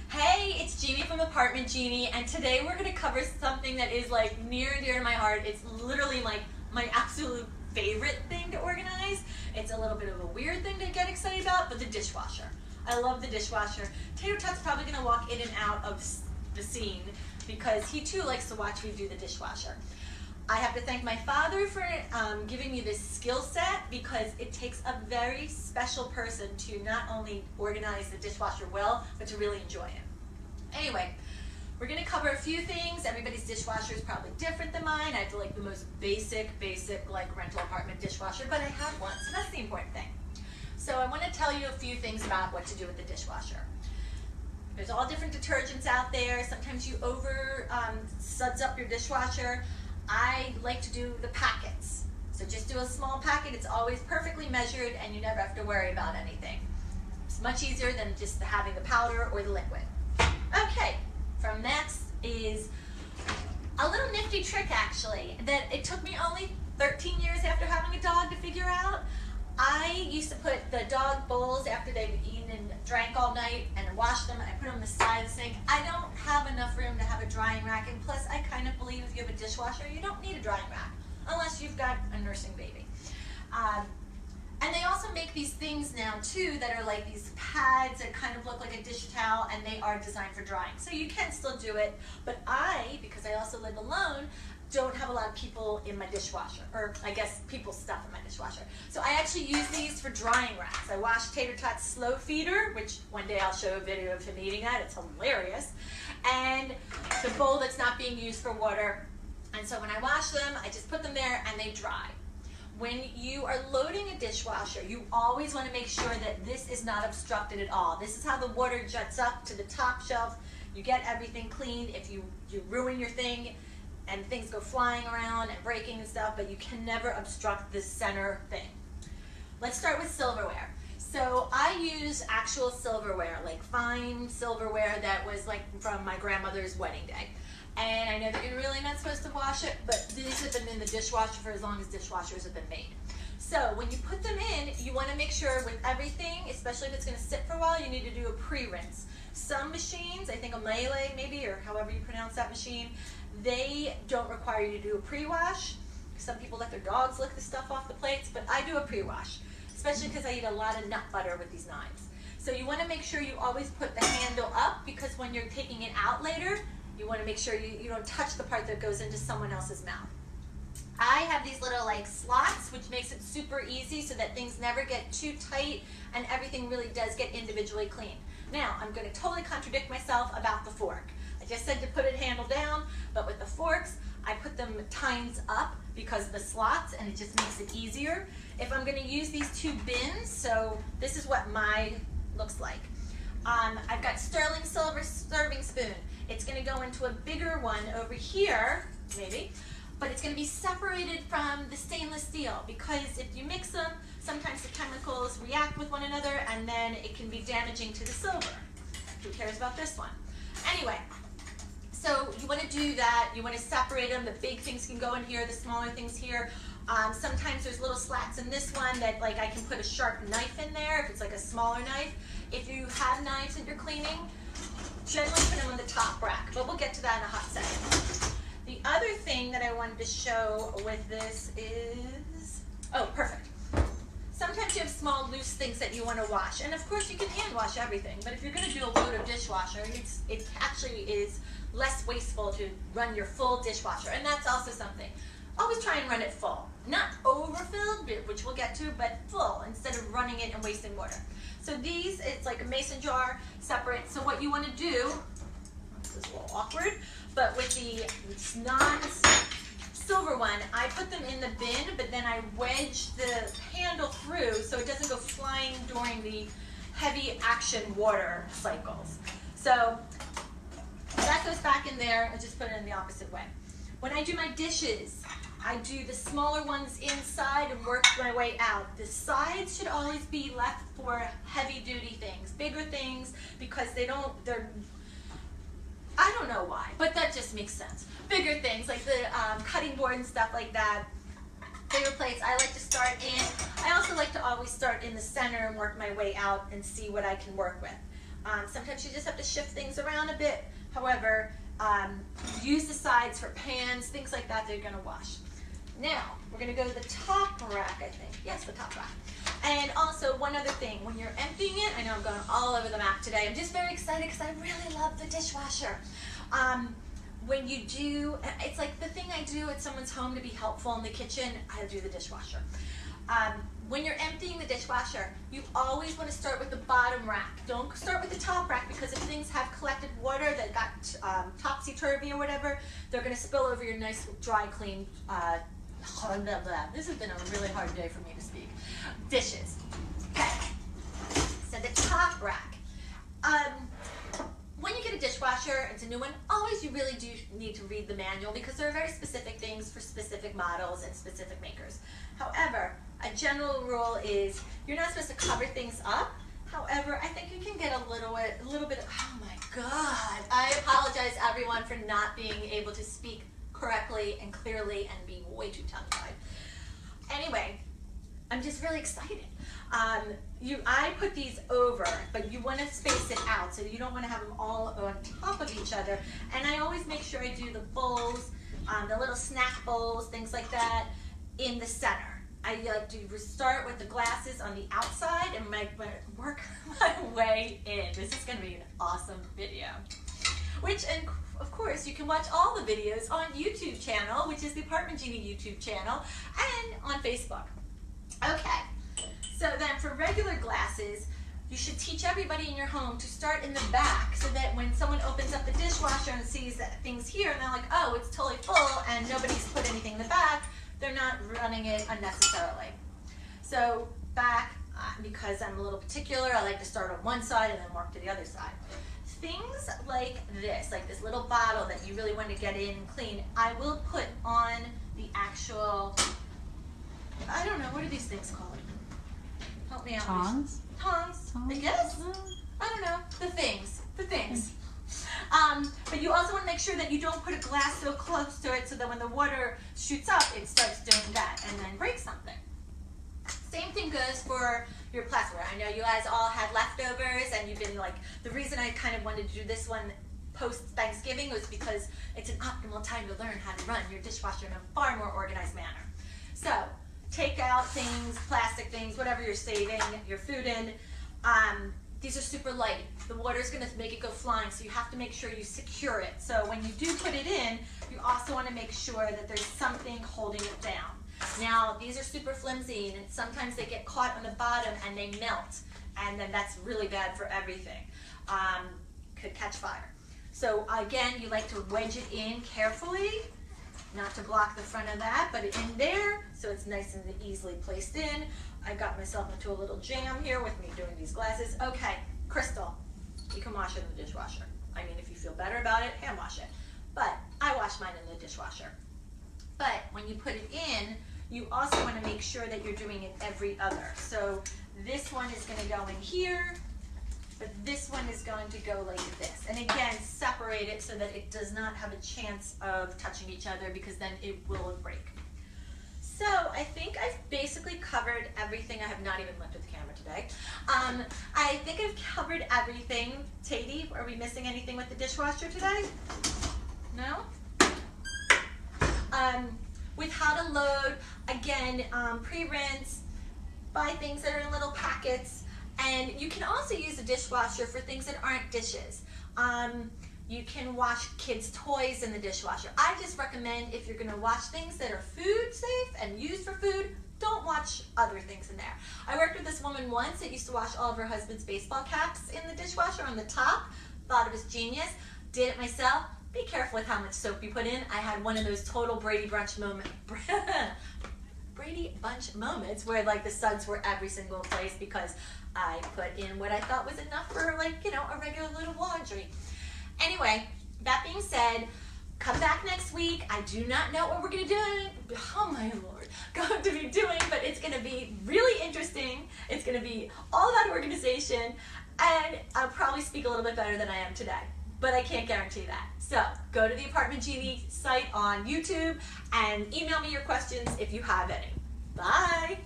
Hey, it's Jeannie from Apartment Jeannie, and today we're going to cover something that is like near and dear to my heart. It's literally like my absolute favorite thing to organize. It's a little bit of a weird thing to get excited about, but the dishwasher. I love the dishwasher. Tater Tot's probably going to walk in and out of the scene because he too likes to watch me do the dishwasher. I have to thank my father for giving me this skill set because it takes a very special person to not only organize the dishwasher well, but to really enjoy it. Anyway, we're going to cover a few things. Everybody's dishwasher is probably different than mine. I have like the most basic like rental apartment dishwasher, but I have one, so that's the important thing. So I want to tell you a few things about what to do with the dishwasher. There's all different detergents out there. Sometimes you suds up your dishwasher. I like to do the packets. So just do a small packet. It's always perfectly measured and you never have to worry about anything. It's much easier than just having the powder or the liquid. Okay, from next is a little nifty trick actually that it took me only 13 years after having a dog to figure out. I used to put the dog bowls after they've eaten and drank all night and washed them, and I put them on the side of the sink. I don't have enough room to have a drying rack, and plus I kind of believe if you have a dishwasher, you don't need a drying rack unless you've got a nursing baby. And they also make these things now too that are like these pads that kind of look like a dish towel, and they are designed for drying. So you can still do it, but because I also live alone, don't have a lot of people in my dishwasher, or I guess people's stuff in my dishwasher. So I actually use these for drying racks. I wash Tater Tot's slow feeder, which one day I'll show a video of him eating that. It's hilarious. And the bowl that's not being used for water. And so when I wash them, I just put them there and they dry. When you are loading a dishwasher, you always want to make sure that this is not obstructed at all. This is how the water juts up to the top shelf. You get everything clean. If you ruin your thing, and things go flying around and breaking and stuff, but you can never obstruct this center thing. Let's start with silverware. So I use actual silverware, like fine silverware that was like from my grandmother's wedding day. And I know that you're really not supposed to wash it, but these have been in the dishwasher for as long as dishwashers have been made. So when you put them in, you want to make sure with everything, especially if it's going to sit for a while, you need to do a pre-rinse. Some machines, I think a Melee maybe, or however you pronounce that machine, they don't require you to do a pre-wash. Some people let their dogs lick the stuff off the plates, but I do a pre-wash, especially because I eat a lot of nut butter with these knives. So you want to make sure you always put the handle up, because when you're taking it out later, you want to make sure you don't touch the part that goes into someone else's mouth. I have these little like slots, which makes it super easy so that things never get too tight and everything really does get individually cleaned. Now, I'm going to totally contradict myself about the fork. I just said to put it handle down, but with the forks, I put them tines up because of the slots, and it just makes it easier. If I'm going to use these two bins, so this is what mine looks like. I've got sterling silver serving spoon. It's going to go into a bigger one over here, maybe, but it's going to be separated from the stainless steel, because if you mix them, sometimes the chemicals react with one another and then it can be damaging to the silver. Who cares about this one? Anyway, so you want to do that. You want to separate them. The big things can go in here, the smaller things here. Sometimes there's little slats in this one that like I can put a sharp knife in there if it's like a smaller knife. If you have knives that you're cleaning, generally put them on the top rack, but we'll get to that in a hot second. The other thing that I wanted to show with this is, oh, perfect. Sometimes you have small loose things that you want to wash, and of course you can hand wash everything, but if you're going to do a load of dishwasher, it actually is less wasteful to run your full dishwasher, and that's also something. Always try and run it full. Not overfilled, which we'll get to, but full instead of running it and wasting water. So these, it's like a mason jar, separate. So what you want to do, this is a little awkward, but with the non-silver one, I put them in the bin, but then I wedge the handle through so it doesn't go flying during the heavy action water cycles. So that goes back in there. I just put it in the opposite way. When I do my dishes, I do the smaller ones inside and work my way out. The sides should always be left for heavy duty things, bigger things, because I don't know why, but that just makes sense. Bigger things like the cutting board and stuff like that. Bigger plates, I like to start in. I also like to always start in the center and work my way out and see what I can work with. Sometimes you just have to shift things around a bit. However, use the sides for pans, things like that you're gonna wash. Now, we're gonna go to the top rack, I think. Yes, the top rack. And also, one other thing, when you're emptying it, I know I'm going all over the map today. I'm just very excited because I really love the dishwasher. When you do, it's like the thing I do at someone's home to be helpful in the kitchen, I do the dishwasher. When you're emptying the dishwasher, you always want to start with the bottom rack. Don't start with the top rack, because if things have collected water that got topsy-turvy or whatever, they're going to spill over your nice, dry, clean, this has been a really hard day for me to speak, dishes. Okay, so the top rack. When you get a dishwasher, it's a new one, always you really do need to read the manual, because there are very specific things for specific models and specific makers. However, a general rule is you're not supposed to cover things up. However, I think you can get a little bit, oh my God. I apologize everyone for not being able to speak correctly and clearly and being way too tongue-tied. Anyway, I'm just really excited. I put these over, but you want to space it out, so you don't want to have them all on top of each other. And I always make sure I do the bowls, the little snack bowls, things like that, in the center. I like to start with the glasses on the outside and work my way in. This is going to be an awesome video. Which, and of course, you can watch all the videos on YouTube channel, which is the Apartment Jeanie YouTube channel, and on Facebook. Okay, so then for regular glasses, you should teach everybody in your home to start in the back, so that when someone opens up the dishwasher and sees that things here, and they're like, oh, it's totally full, and nobody's put anything in the back, they're not running it unnecessarily. So back, because I'm a little particular, I like to start on one side and then work to the other side. Things like this little bottle that you really want to get in and clean, I will put on the actual, I don't know, what are these things called? Help me out. Tongs? Tongs, I guess? I don't know, the things. But you also want to make sure that you don't put a glass so close to it so that when the water shoots up, it starts doing that and then breaks something. Same thing goes for your plasticware. I know you guys all had leftovers, and you've been like, the reason I kind of wanted to do this one post-Thanksgiving was because it's an optimal time to learn how to run your dishwasher in a far more organized manner. So, take out things, plastic things, whatever you're saving your food in. These are super light. The water's going to make it go flying, so you have to make sure you secure it. So when you do put it in, you also want to make sure that there's something holding it down. Now, these are super flimsy, and sometimes they get caught on the bottom and they melt, and then that's really bad for everything. Could catch fire. So again, you like to wedge it in carefully, not to block the front of that, but in there, so it's nice and easily placed in. I got myself into a little jam here with me doing these glasses. Okay, Crystal, you can wash it in the dishwasher. I mean, if you feel better about it, hand wash it. But I wash mine in the dishwasher. But when you put it in, you also want to make sure that you're doing it every other. So this one is going to go in here, but this one is going to go like this. And again, separate it so that it does not have a chance of touching each other, because then it will break. So I think I've basically covered everything. I have not even looked at the camera today. I think I've covered everything. Tati, are we missing anything with the dishwasher today? No? With how to load, again, pre-rinse, buy things that are in little packets, and you can also use a dishwasher for things that aren't dishes. You can wash kids' toys in the dishwasher. I just recommend, if you're going to wash things that are food safe and used for food, don't wash other things in there. I worked with this woman once that used to wash all of her husband's baseball caps in the dishwasher on the top. Thought it was genius. Did it myself. Be careful with how much soap you put in. I had one of those total Brady Bunch moments. Brady Bunch moments where like the suds were every single place because I put in what I thought was enough for, like, you know, a regular little laundry. Anyway, that being said, come back next week. I do not know what we're going to do. Oh my Lord. Going to be doing, but it's going to be really interesting. It's going to be all about organization, and I'll probably speak a little bit better than I am today, but I can't guarantee that. So go to the Apartment Jeanie site on YouTube and email me your questions if you have any. Bye.